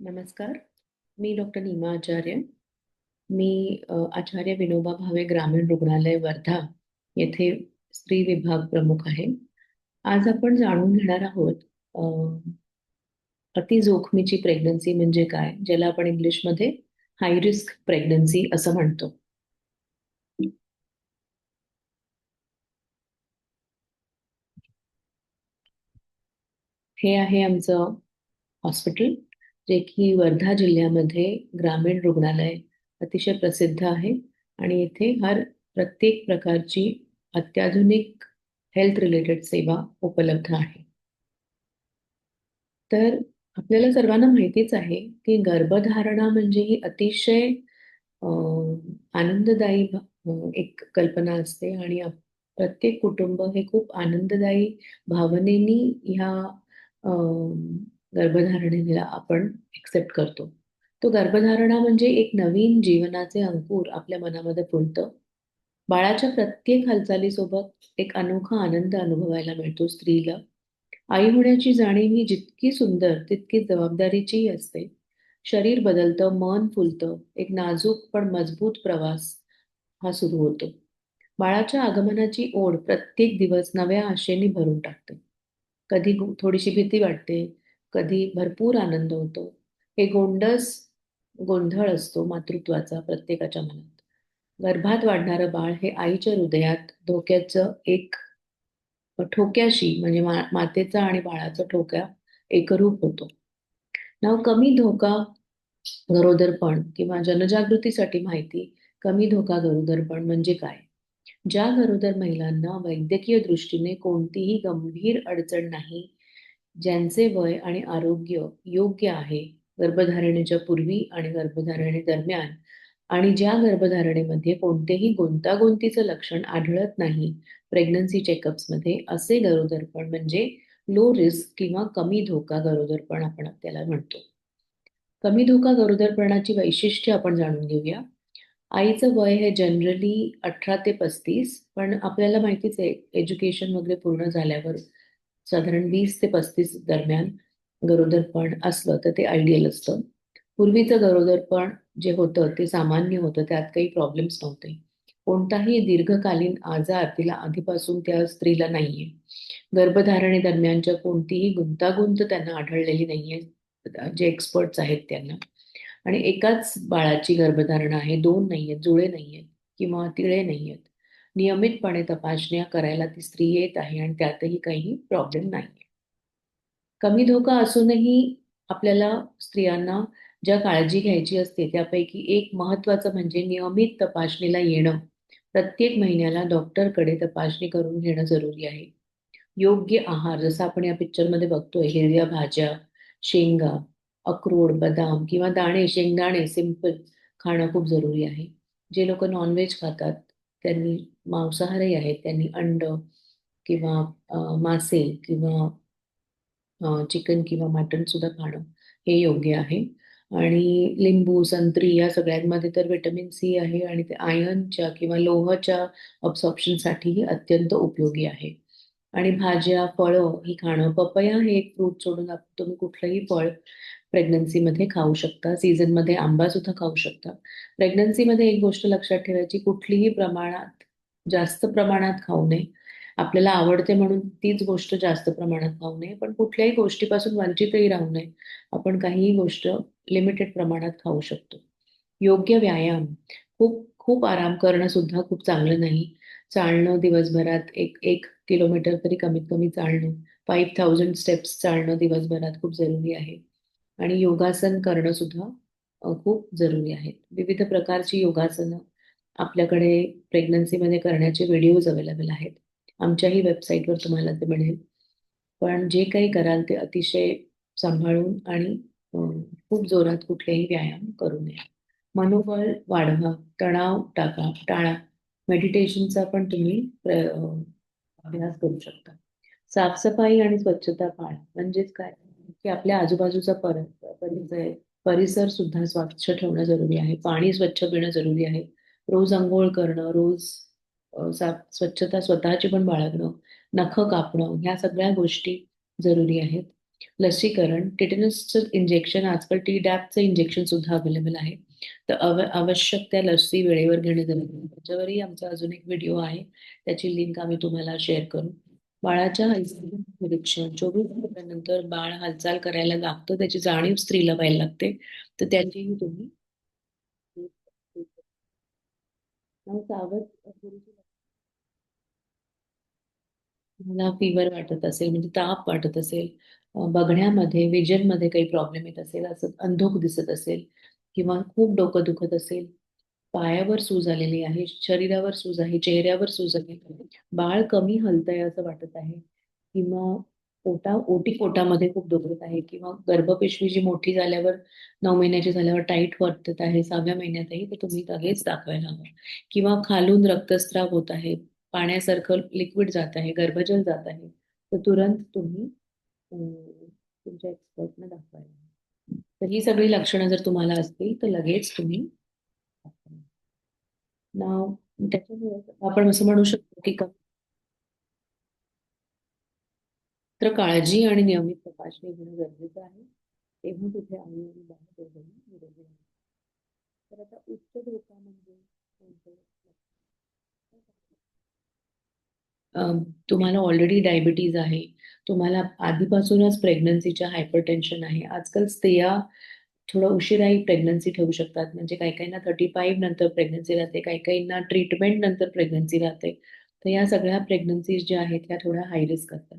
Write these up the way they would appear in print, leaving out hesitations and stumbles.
नमस्कार. मी डॉक्टर नीमा आचार्य. मी आचार्य विनोबा भावे ग्रामीण रुग्णालय वर्धा येथे स्त्री विभाग प्रमुख आहे. आज आपण जाणून घेणार आहोत अ, अति जोखमीची प्रेग्नन्सी म्हणजे काय, ज्याला आपण इंग्लिशमध्ये हाय रिस्क प्रेग्नन्सी असं म्हणतो. हे आहे आमचं हॉस्पिटल, जे की वर्धा जिल्ह्यामध्ये ग्रामीण रुग्णालय अतिशय प्रसिद्ध आहे आणि इथे प्रत्येक प्रकारची अत्याधुनिक हेल्थ रिलेटेड सेवा उपलब्ध आहे. तर आपल्याला सर्वांना माहितीच आहे की गर्भधारणा म्हणजे ही अतिशय अ, आनंददायी एक कल्पना असते आणि प्रत्येक कुटुंब हे खूप आनंददायी भावनेनी ह्या अ, गर्भधारणेला आपण एक्सेप्ट करतो. तो गर्भधारणा म्हणजे एक नवीन जीवनाचे अंकुर आपल्या मनामध्ये फुलतं. बाळाच्या प्रत्येक हालचालीसोबत एक अनोखा आनंद अनुभवायला मिळतो स्त्रीला. आई होण्याची जाणीव ही जितकी सुंदर तितकी जबाबदारीचीही असते. शरीर बदलतं, मन फुलतं, एक नाजूक पण मजबूत प्रवास हा सुरू होतो. बाळाच्या आगमनाची ओढ प्रत्येक दिवस नव्या आशेने भरून टाकते. कधी थोडीशी भीती वाटते, कधी भरपूर आनंद होतो. हे गोंडस गोंधळ असतो मातृत्वाचा प्रत्येकाच्या मनात. गर्भात वाढणारं बाळ हे आईच्या हृदयात धोक्याचं एक ठोक्याशी म्हणजे मातेचा आणि बाळाचा ठोक्या एकरूप होतो. नाव कमी धोका गरोदरपण किंवा जनजागृतीसाठी माहिती. कमी धोका गरोदरपण म्हणजे काय? ज्या गरोदर महिलांना वैद्यकीय दृष्टीने कोणतीही गंभीर अडचण नाही, ज्यांचे वय आणि आरोग्य योग्य आहे गर्भधारणेच्या पूर्वी आणि गर्भधारणेदरम्यान, आणि ज्या गर्भधारणेमध्ये कोणतेही गुंतागुंतीचं लक्षण आढळत नाही प्रेग्नन्सी चेकअप्समध्ये, असे गरोदरपण म्हणजे लो रिस्क किंवा कमी धोका गरोदरपण आपण त्याला म्हणतो. कमी धोका गरोदरपणाची वैशिष्ट्ये आपण जाणून घेऊया. आईचं वय हे जनरली 18 ते 35, पण आपल्याला माहितीच आहे एज्युकेशन वगैरे पूर्ण झाल्यावर साधारण 20 ते 35 दरम्यान गरोदरपण असलं तर ते आयडियल असतं. पूर्वीचं गरोदरपण जे होतं ते सामान्य होतं, त्यात काही प्रॉब्लेम्स नव्हते. कोणताही दीर्घकालीन आजार तिला आधीपासून त्या स्त्रीला नाहीये. गर्भधारणेदरम्यानच्या कोणतीही गुंतागुंत त्यांना आढळलेली नाहीये, जे एक्सपर्ट्स आहेत त्यांना. आणि एकाच बाळाची गर्भधारणा आहे, दोन नाहीयेत, जुळे नाहीयेत किंवा तिळे नाहीयेत. नियमितपणे तपासण्या करायला ती स्त्री येत आहे आणि त्यातही काही प्रॉब्लेम नाहीये. कमी धोका असूनही आपल्याला स्त्रियांना ज्या काळजी घ्यायची असते त्यापैकी एक महत्वाचं म्हणजे नियमित तपासणीला येणं. प्रत्येक महिन्याला डॉक्टरकडे तपासणी करून घेणं जरुरी आहे. योग्य आहार, जसं आपण या पिक्चरमध्ये बघतोय, हिरव्या भाज्या, शेंगा, अक्रोड, बदाम किंवा दाणे, शेंगदाणे सिंपल खाणं खूप जरुरी आहे. जे लोक नॉनव्हेज खातात, त्यांनी मांसाहारी आहेत, त्यांनी अंड किंवा मासे किंवा चिकन किंवा मटण सुद्धा खाणं हे योग्य आहे. आणि लिंबू, संत्री या सगळ्यांमध्ये तर व्हिटॅमिन सी आहे आणि ते आयर्नच्या किंवा लोहाच्या अब्सॉर्प्शनसाठीही अत्यंत उपयोगी आहे. आणि भाज्या, फळं ही खाणं. पपया हे एक फ्रूट सोडून तुम्ही कुठलंही फळ प्रेग्नन्सीमध्ये खाऊ शकता. सीझनमध्ये आंबा सुद्धा खाऊ शकता. प्रेग्नन्सीमध्ये एक गोष्ट लक्षात ठेवायची, कुठलीही जास्त प्रमाणात खाऊ नये. आपल्याला आवडते म्हणून तीच गोष्ट जास्त प्रमाणात खाऊ नये, पण कुठल्याही गोष्टीपासून वंचितही राहू नये. आपण काहीही गोष्ट लिमिटेड प्रमाणात खाऊ शकतो. योग्य व्यायाम, खूप खूप आराम करणं सुद्धा खूप चांगलं नाही. चालणं दिवसभरात एक एक किलोमीटर तरी कमीत कमी चालणं, 5000 स्टेप्स चालणं दिवसभरात खूप जरुरी आहे. आणि योगासन करणं सुद्धा खूप जरुरी आहे. विविध प्रकारची योगासनं आपल्याकडे प्रेग्नन्सीमध्ये करण्याचे व्हिडिओज अवेलेबल आहेत. आमच्याही वेबसाईटवर तुम्हाला ते मिळेल. पण जे काही कराल ते अतिशय सांभाळून आणि अ, खूप जोरात कुठलेही व्यायाम करू नये. मनोबल वाढवा, तणाव टाळा. मेडिटेशनचा पण तुम्ही अभ्यास करू शकता. साफसफाई आणि स्वच्छता पाळा. म्हणजेच काय, की आपल्या आजूबाजूचा परिसर परिसर सुद्धा स्वच्छ ठेवणं जरुरी आहे. पाणी स्वच्छ पिणं जरुरी आहे. रोज अंघोळ करणं, रोज स्वच्छता स्वतःची पण बाळगणं, नखं कापणं, ह्या सगळ्या गोष्टी जरुरी आहेत. लसीकरण, टिटेनसचं इंजेक्शन, आजकाल Tdapचं इंजेक्शन सुद्धा अवेलेबल आहे. तर आवश्यक त्या लसी वेळेवर घेणे गरजेचं आहे. त्याच्यावरही आमचा अजून एक व्हिडिओ आहे. त्याची लिंक आम्ही तुम्हाला शेअर करू. बाळाच्या हालचालीचं निरीक्षण, 24 तासानंतर बाळ हालचाल करायला लागतं, त्याची जाणीव स्त्रीला व्हायला लागते. तर त्याचीही तुम्ही सावध तुम्हाला फीवर वाटत असेल, म्हणजे ताप वाटत असेल, बघण्यामध्ये विजनमध्ये काही प्रॉब्लेम येत असेल, असं अंधुक दिसत असेल, किंवा खूप डोकं दुखत असेल, पायावर सूज आलेली आहे, शरीरावर सूज आहे, चेहऱ्यावर सूज आहे, बाळ कमी हलतंय असं वाटत आहे, किंवा ओटी पोटामध्ये खूप दुखत आहे, किंवा गर्भपिशवी जी मोठी झाल्यावर 9 महिन्याची झाल्यावर टाईट वाटत आहे 6व्या महिन्यातही, तर तुम्ही लगेच दाखवायला हवं. किंवा खालून रक्तस्राव होत आहे, पाण्यासारखं लिक्विड जात आहे, गर्भजल जात आहे, तर तुरंत तुम्ही तुमच्या एक्सपर्टना दाखवायला हवं. तर ही सगळी लक्षणं जर तुम्हाला असतील तर लगेच तुम्ही नाव त्याच्यामुळे आपण असं म्हणू शकतो की तर काळजी आणि नियमित तपासणी घेणं गरजेचं आहे. तेव्हा तिथे आई आणि बाळ दोघंही निरोगी राहतात. तर आता उच्च धोका म्हणजे कोणते? तुम्हाला ऑलरेडी डायबिटीज आहे, तुम्हाला आधीपासूनच प्रेग्नन्सीच्या हायपरटेन्शन आहे. आजकाल स्त्रिया थोडं उशिराही प्रेग्नन्सी ठेवू शकतात. म्हणजे काही काहींना 35 नंतर प्रेग्नन्सी राहते, काही काहींना ट्रीटमेंट नंतर प्रेग्नन्सी राहते. तर या सगळ्या प्रेग्नन्सीज ज्या आहेत त्या थोड्या हाय रिस्क असतात.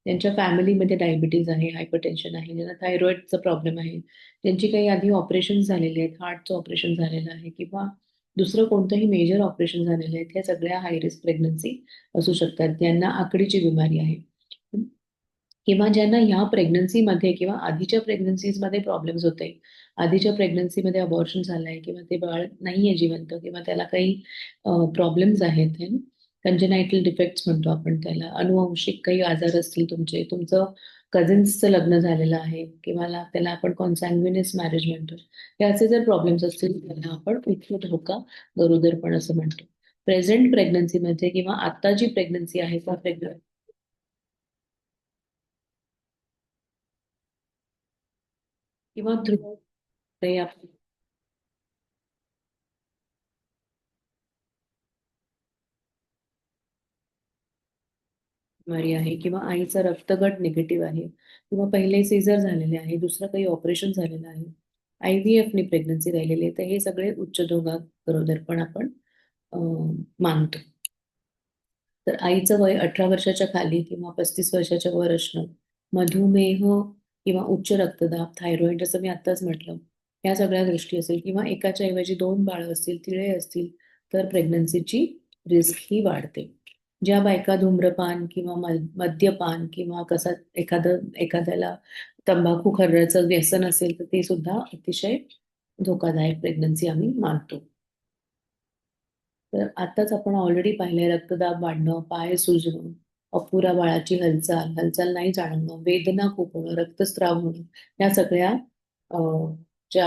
त्यांच्या फॅमिलीमध्ये डायबिटीज आहे, हायपरटेन्शन आहे, ज्यांना थायरॉइडचा प्रॉब्लेम आहे, त्यांची काही आधी ऑपरेशन झालेले आहेत, हार्टचं ऑपरेशन झालेलं आहे, किंवा दुसरं कोणतंही मेजर ऑपरेशन झालेलं आहे, त्या सगळ्या हाय रिस्क प्रेग्नन्सी असू शकतात. ज्यांना आकडीची बिमारी आहे, किंवा ज्यांना ह्या प्रेग्नन्सीमध्ये किंवा आधीच्या प्रेग्नन्सीजमध्ये प्रॉब्लेम्स होते, आधीच्या प्रेग्नन्सीमध्ये अबॉर्शन झालंय, किंवा ते बाळ नाहीये जिवंत, किंवा त्याला काही प्रॉब्लेम्स आहेत, कंजेनायटल डिफेक्ट्स म्हणतो आपण त्याला, अनुवंशिक काही आजार असतील तुमचे, तुमचं कझिन्सचं लग्न झालेलं आहे, किंवा त्याला आपण कॉन्सॅन्ग्विनियस मॅरेज म्हणतो, हे असे जर प्रॉब्लेम्स असतील त्यांना आपण उच्च धोका गरोदरपण असं म्हणतो. प्रेझेंट प्रेग्नन्सीमध्ये किंवा आता जी प्रेग्नन्सी आहे त्या किंवा थ्रू बिमारी आहे, किंवा आईचा रक्तगट निगेटिव्ह आहे, किंवा पहिले सीझर झालेले आहे, दुसरं काही ऑपरेशन झालेलं आहे, IVF ने प्रेग्नन्सी राहिलेली आहे, तर हे सगळे उच्च धोका गरोदरपण आपण मानतो. तर आईचं वय 18 वर्षाच्या खाली किंवा 35 वर्षाच्या वर असणं, मधुमेह किंवा उच्च रक्तदाब, थायरॉइड, जसं मी आत्ताच म्हटलं, या सगळ्या गोष्टी असेल, किंवा एकाच्या ऐवजी 2 बाळं असतील, तिळे असतील, तर प्रेग्नन्सीची रिस्क ही वाढते. ज्या बायका धूम्रपान किंवा मद्यपान किंवा एखाद्याला तंबाखू खर्याचं व्यसन असेल, तर ते सुद्धा अतिशय धोकादायक प्रेग्नन्सी आम्ही मानतो. तर आताच आपण ऑलरेडी पाहिलंय, रक्तदाब वाढणं, पाय सुजणं, अपुरा बाळाची हालचाल, हालचाल नाही जाणवणं, वेदना खूप होणं, रक्तस्राव होणं, या सगळ्या ज्या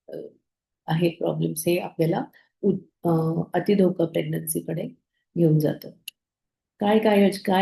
अ, आहेत प्रॉब्लेम्स, हे आपल्याला अतिधोका प्रेग्नन्सीकडे घेऊन जातं. काय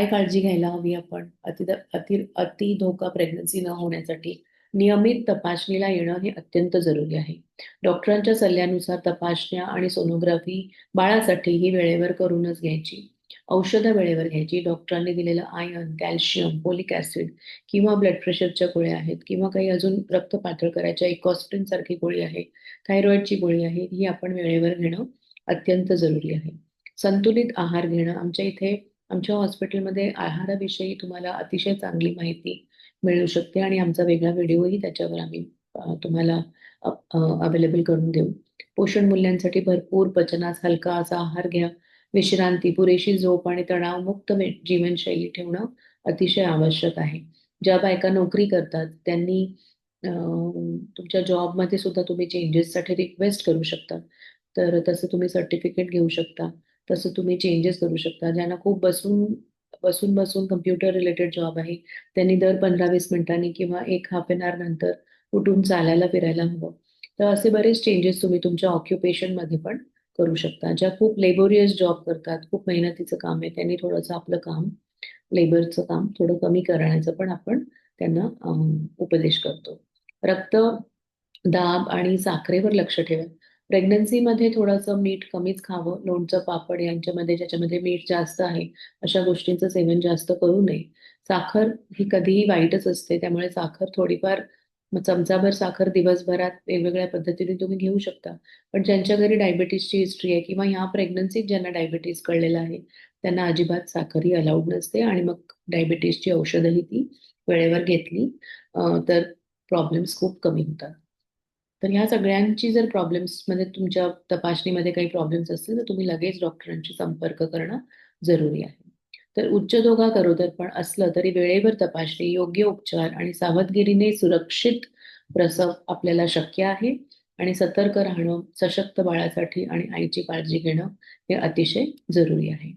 काळजी घ्यायला हवी आपण अति धोका प्रेग्नन्सी न होण्यासाठी? नियमित तपासणीला येणं हे अत्यंत जरुरी आहे. डॉक्टरांच्या सल्ल्यानुसार तपासण्या आणि सोनोग्राफी बाळासाठी ही वेळेवर करूनच घ्यायची. औषधं वेळेवर घ्यायची. डॉक्टरांनी दिलेलं आयर्न, कॅल्शियम, फोलिक ऍसिड, किंवा ब्लड प्रेशरच्या गोळ्या आहेत, किंवा काही अजून रक्त पातळ करायच्या इकॉस्प्रिन सारखी गोळी आहे, थायरॉइडची गोळी आहे, ही आपण वेळेवर घेणं अत्यंत जरुरी आहे. संतुलित आहार घेणं. आमच्या हॉस्पिटलमध्ये आहाराविषयी तुम्हाला अतिशय चांगली माहिती मिळू शकते, आणि आमचा वेगळा व्हिडिओही त्याच्यावर आम्ही तुम्हाला अवेलेबल करून देऊ. पोषण मूल्यांसाठी भरपूर पचनास हलका असा आहार घ्या. विश्रांती, पुरेशी झोप आणि तणावमुक्त जीवनशैली ठेवणं अतिशय आवश्यक आहे. ज्या बायका नोकरी करतात त्यांनी तुमच्या जॉबमध्ये सुद्धा तुम्ही चेंजेससाठी रिक्वेस्ट करू शकता. तर तसं तुम्ही सर्टिफिकेट घेऊ शकता. तसं तुम्ही चेंजेस करू शकता. ज्यांना खूप बसून बसून कम्प्युटर रिलेटेड जॉब आहे, त्यांनी दर 15-20 मिनिटांनी किंवा एक हाफ एन आवर नंतर उठून चालायला फिरायला हवं. तर असे बरेच चेंजेस तुम्ही तुमच्या ऑक्युपेशनमध्ये पण करू शकता. ज्या खूप लेबोरियस जॉब करतात, खूप मेहनतीचं काम आहे, त्यांनी थोडंसं आपलं काम, लेबरचं काम थोडं कमी करण्याचं पण आपण त्यांना उपदेश करतो. रक्त दाब आणि साखरेवर लक्ष ठेवा. प्रेग्नन्सीमध्ये थोडंसं मीठ कमीच खावं. लोणचं, पापड यांच्यामध्ये ज्याच्यामध्ये मीठ जास्त आहे, अशा गोष्टींचं सेवन जास्त करू नये. साखर ही कधीही वाईटच असते, त्यामुळे साखर थोडीफार चमचाभर साखर दिवसभरात वेगवेगळ्या पद्धतीने तुम्ही घेऊ शकता. पण ज्यांच्या घरी डायबिटीसची हिस्ट्री आहे किंवा ह्या प्रेग्नन्सीत ज्यांना डायबिटीस कळलेला आहे, त्यांना अजिबात साखर ही अलाउड नसते आणि मग डायबिटीसची औषधही ती वेळेवर घेतली तर प्रॉब्लेम्स खूप कमी होतात. तर ह्या सगळ्यांची जर प्रॉब्लेम्समध्ये तुमच्या तपासणीमध्ये काही प्रॉब्लेम्स असतील तर तुम्ही लगेच डॉक्टरांशी संपर्क करणं जरुरी आहे. तर उच्च धोका गरोदर पण असलं तरी वेळेवर तपासणी, योग्य उपचार आणि सावधगिरीने सुरक्षित प्रसव आपल्याला शक्य आहे आणि सतर्क राहणं सशक्त बाळासाठी आणि आईची काळजी घेणं हे अतिशय जरुरी आहे.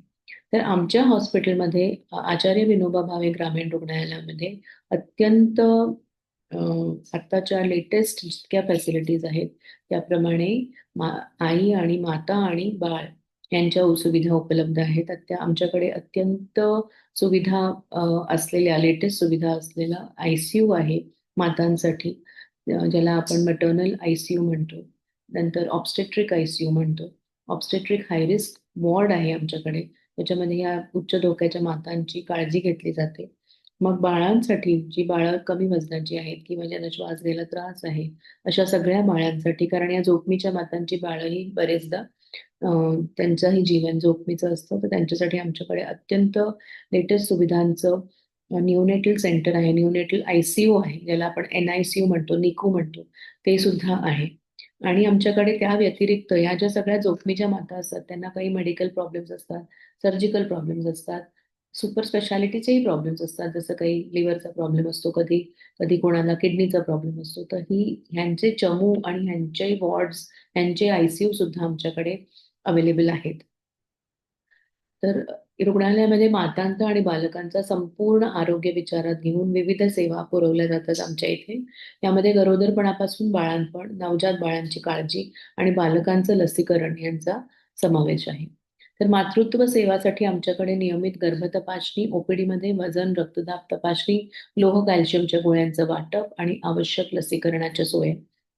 तर आमच्या हॉस्पिटलमध्ये आचार्य विनोबा भावे ग्रामीण रुग्णालयामध्ये अत्यंत आत्ताच्या लेटेस्ट जितक्या फॅसिलिटीज आहेत त्याप्रमाणे मा आई आणि माता आणि बाळ यांच्या सुविधा उपलब्ध आहेत. त्या आमच्याकडे अत्यंत सुविधा असलेल्या लेटेस्ट सुविधा असलेला ICU आहे मातांसाठी, ज्याला आपण मटर्नल ICU म्हणतो. नंतर ऑब्स्टेट्रिक ICU म्हणतो. ऑब्स्टेट्रिक हाय रिस्क वॉर्ड आहे आमच्याकडे, त्याच्यामध्ये या उच्च धोक्याच्या मातांची काळजी घेतली जाते. मग बाळांसाठी जी बाळं कमी वजनाची आहेत किंवा ज्यांना श्वास घ्यायला त्रास आहे, अशा सगळ्या बाळांसाठी, कारण या जोखमीच्या मातांची बाळंही बरेचदा त्यांचंही जीवन जोखमीचं असतं, तर त्यांच्यासाठी आमच्याकडे अत्यंत लेटेस्ट सुविधांचं न्यूनेटल सेंटर आहे, न्यूनेटल ICU आहे, ज्याला आपण NICU म्हणतो, निकू म्हणतो, ते सुद्धा आहे. आणि आमच्याकडे त्या व्यतिरिक्त ह्या ज्या सगळ्या जोखमीच्या माता असतात त्यांना काही मेडिकल प्रॉब्लेम्स असतात, सर्जिकल प्रॉब्लेम्स असतात, सुपर स्पेशालिटीचेही प्रॉब्लेम्स असतात, जसं काही लिव्हरचा प्रॉब्लेम असतो, कधी कधी कोणाला किडनीचा प्रॉब्लेम असतो, तर ह्यांचे चमू आणि ह्यांचे वॉर्ड्स, ह्यांचे ICU सुद्धा आमच्याकडे अवेलेबल आहेत. तर रुग्णालयामध्ये मातांचा आणि बालकांचा संपूर्ण आरोग्य विचारात घेऊन विविध सेवा पुरवल्या जातात आमच्या इथे. यामध्ये गरोदरपणापासून बाळंतपण, नवजात बाळांची काळजी आणि बालकांचं लसीकरण यांचा समावेश आहे. तर मातृत्व सेवासाठी आमच्याकडे नियमित गर्भतपासणी, OPD मध्ये वजन, रक्तदाब तपासणी, लोह कॅल्शियमच्या गोळ्यांचं वाटप आणि आवश्यक लसीकरणाच्या सोय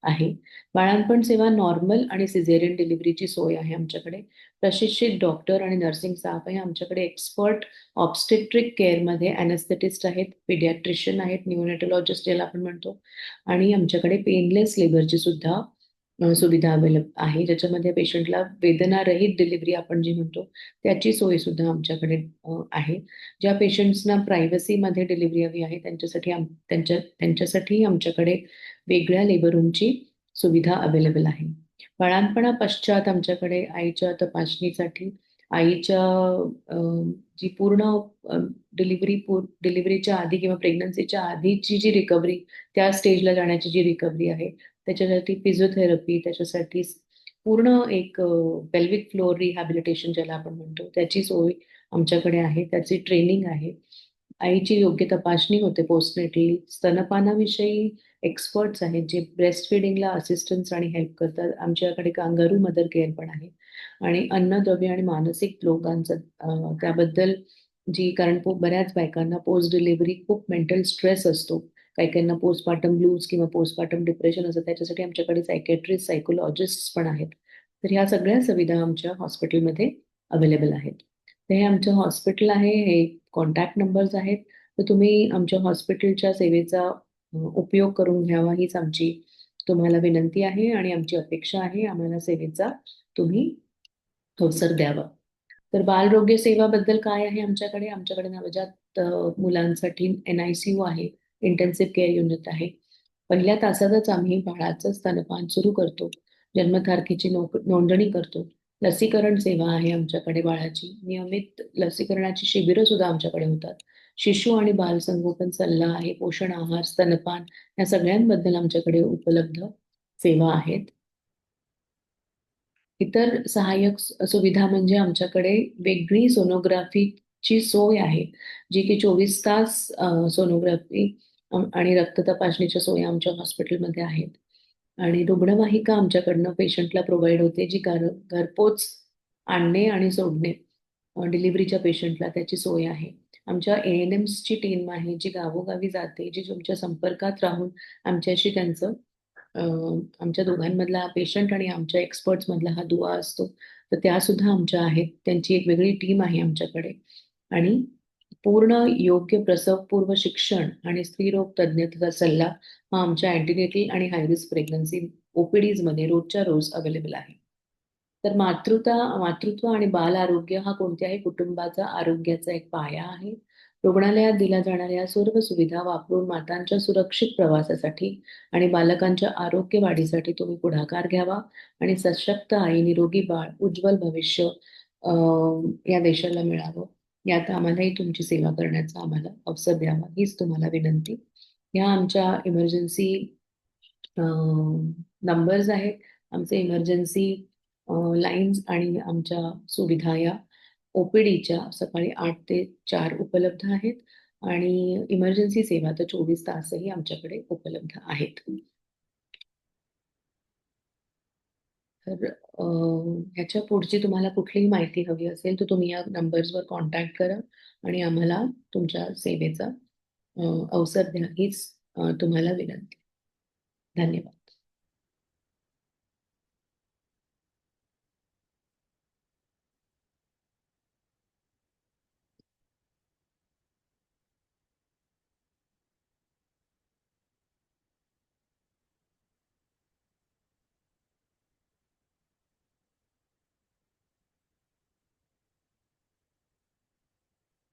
आहे. बाळंतपण सेवा नॉर्मल आणि सिझेरियन डिलिव्हरीची सोय आहे आमच्याकडे. प्रशिक्षित डॉक्टर आणि नर्सिंग स्टाफ आहे आमच्याकडे. एक्सपर्ट ऑब्स्टेट्रिक केअरमध्ये अॅनेस्थेटिस्ट आहेत, पिडियाट्रिशियन आहेत, न्यूनेटॉलॉजिस्ट ज्याला आपण म्हणतो, आणि आमच्याकडे पेनलेस लेबरची सुद्धा सुविधा अवेलेबल आहे, ज्याच्यामध्ये पेशंटला वेदनारहित डिलिव्हरी आपण जी म्हणतो त्याची सोय सुद्धा आमच्याकडे आहे. ज्या पेशंट्सना प्रायव्हसीमध्ये डिलिव्हरी हवी आहे त्यांच्यासाठी आमच्याकडे वेगळ्या लेबर रूमची सुविधा अवेलेबल आहे. बाळंतपणापश्चात आमच्याकडे आईच्या तपासणीसाठी, आईच्या अ, जी पूर्ण डिलिव्हरीच्या आधी किंवा प्रेग्नन्सीच्या आधीची जी रिकव्हरी, त्या स्टेजला जाण्याची जी रिकव्हरी आहे, त्याच्यासाठी फिजिओथेरपी, त्याच्यासाठी पूर्ण एक पेल्विक फ्लोअर रिहॅबिलिटेशन ज्याला आपण म्हणतो, त्याची सोय आमच्याकडे आहे, त्याची ट्रेनिंग आहे. आईची योग्य तपासणी होते पोस्टनेटली. स्तनपानाविषयी एक्सपर्ट्स आहेत जे ब्रेस्ट फिडिंगला असिस्टन्स आणि हेल्प करतात. आमच्याकडे कांगारू मदर केअर पण आहे. आणि अन्नद्रव्य आणि मानसिक लोकांचं त्याबद्दल कारण बऱ्याच बायकांना पोस्ट डिलिव्हरी खूप मेंटल स्ट्रेस असतो. काही काहींना पोस्टपार्टम ब्लूज किंवा पोस्टपार्टम डिप्रेशन असतं, त्याच्यासाठी आमच्याकडे सायकॅट्रिस्ट, सायकोलॉजिस्ट पण आहेत. तर ह्या सगळ्या सुविधा आमच्या हॉस्पिटलमध्ये अवेलेबल आहेत. तर हे आमचं हॉस्पिटल आहे, हे कॉन्टॅक्ट नंबर्स आहेत. तर तुम्ही आमच्या हॉस्पिटलच्या सेवेचा उपयोग करून घ्यावा हीच आमची तुम्हाला विनंती आहे आणि आमची अपेक्षा आहे. आम्हाला सेवेचा तुम्ही अवसर द्यावा. तर बालरोग्य सेवाबद्दल काय आहे आमच्याकडे? आमच्याकडे नवजात मुलांसाठी NICU आहे, इंटेन्सिव्ह केअर युनिट आहे. पहिल्या तासातच आम्ही बाळाचं स्तनपान सुरू करतो. जन्मतारखेची नोंदणी करतो. लसीकरण सेवा आहे आमच्याकडे बाळाची. नियमित लसीकरणाची शिबिरं सुद्धा आमच्याकडे होतात. शिशु आणि बाल संगोपन सल्ला आहे, पोषण आहार, स्तनपान या सगळ्यांबद्दल आमच्याकडे उपलब्ध सेवा आहेत. इतर सहाय्यक सुविधा म्हणजे आमच्याकडे वेगळी सोनोग्राफीची सोय आहे, जी की 24 तास सोनोग्राफी आणि रक्त तपासणीच्या सोयी आमच्या हॉस्पिटलमध्ये आहेत. आणि रुग्णवाहिका आमच्याकडनं पेशंटला प्रोव्हाइड होते, जी घरपोच आणणे आणि सोडणे डिलिव्हरीच्या पेशंटला त्याची सोय आहे. आमच्या ANMsची टीम आहे जी गावोगावी जाते, जी तुमच्या संपर्कात राहून आमच्याशी त्यांचं आमच्या दोघांमधला पेशंट आणि आमच्या एक्सपर्ट्स मधला हा दुवा असतो. तर त्या सुद्धा आमच्या आहेत. त्यांची एक वेगळी टीम आहे आमच्याकडे. आणि पूर्ण योग्य प्रसवपूर्व शिक्षण आणि स्त्रीरोग तज्ञतेचा सल्ला हा आमच्या अँटीनेटल आणि हाय रिस्क प्रेग्नन्सी OPDs मध्ये रोजच्या रोज अवेलेबल आहे. तर मातृत्व आणि बाल आरोग्य हा कोणत्याही कुटुंबाचा आरोग्याचा एक पाया आहे. रुग्णालयात दिल्या जाणाऱ्या सर्व सुविधा वापरून मातांच्या सुरक्षित प्रवासासाठी आणि बालकांच्या आरोग्य वाढीसाठी तुम्ही पुढाकार घ्यावा आणि सशक्त आई, निरोगी बाळ, उज्ज्वल भविष्य या देशाला मिळावं. यात आम्हालाही तुमची सेवा करण्याचा आम्हाला अवसर द्यावा हीच तुम्हाला विनंती. या आमच्या इमर्जन्सी नंबर्स आहेत. आमचे इमर्जन्सी लाईन्स आणि आमच्या सुविधा या OPDच्या सकाळी 8 ते 4 उपलब्ध आहेत आणि इमर्जन्सी सेवा तर 24 तासही आमच्याकडे उपलब्ध आहेत. तर ह्याच्या पुढची तुम्हाला कुठलीही माहिती हवी असेल तर तुम्ही या नंबर्सवर कॉन्टॅक्ट करा आणि आम्हाला तुमच्या सेवेचा अवसर द्या हीच तुम्हाला विनंती. धन्यवाद.